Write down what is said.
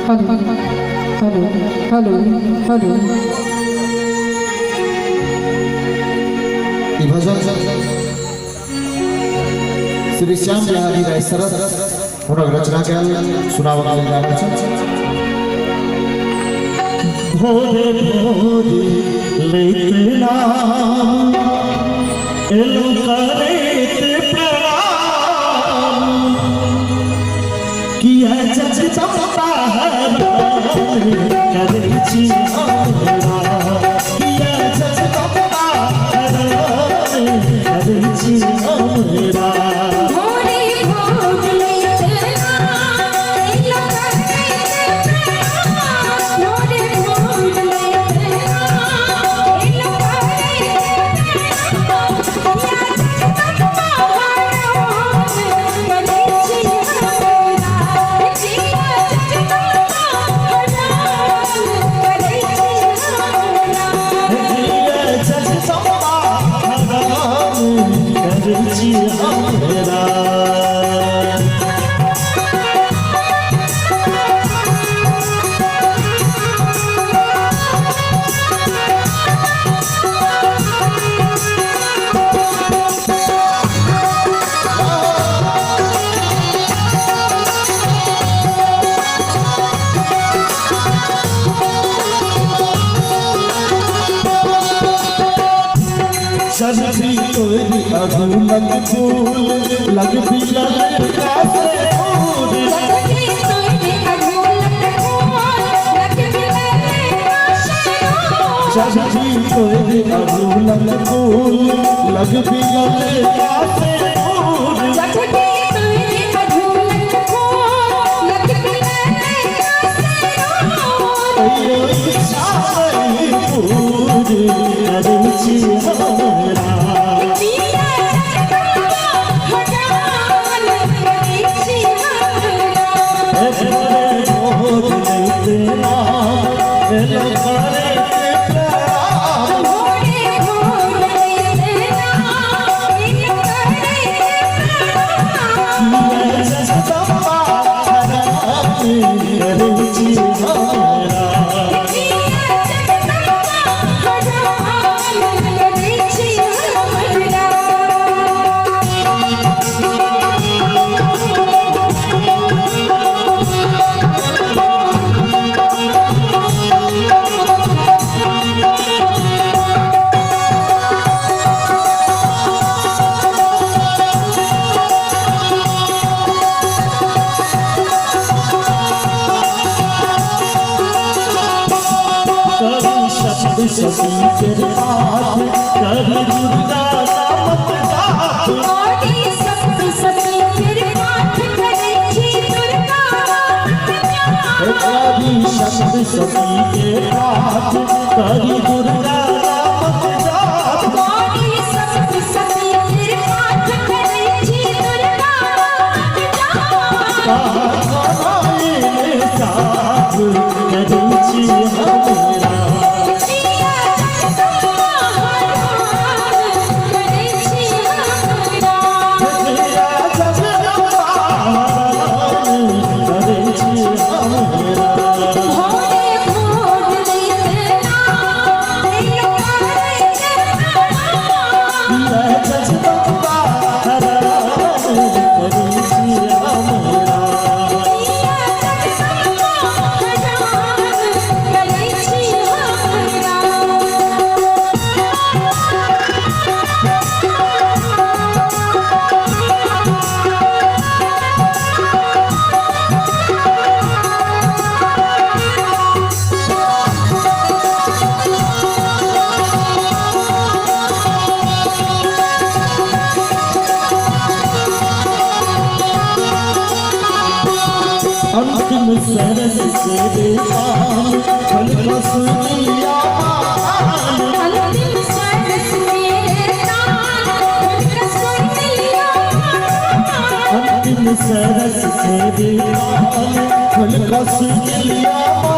hello hello hello hello ये भजन श्री श्याम बिहारी राय सरस उन्होंने रचना किया सुनावा भोरे भोरे लेतना एलो करेते प्रणाम किया जगदम्बा करे छी हमरा किया जगदम्बा करे छी हमरा सजती कोई अधूलक फूल लग भी लगे कैसे फूल सजती कोई अधूलक फूल लग भी लगे कैसे फूल सजती कोई अधूलक फूल लग भी लगे कैसे फूल सजती कोई अधूलक फूल लग भी लगे कैसे फूल अरुचि हमरा सभी के हाथ कभी दुर्गा नामक जाप ओडी सभी के हाथ करे छी दुर्गा कभी सभी के हाथ कभी दुर्गा नामक जाप ओडी सभी के हाथ करे छी दुर्गा जाप करे छी हमरा अंतिम सरस से बेपान फल रसलिया अंतिम सरस मेरे दान फल रसलिया अंतिम सरस से बेपान फल रसलिया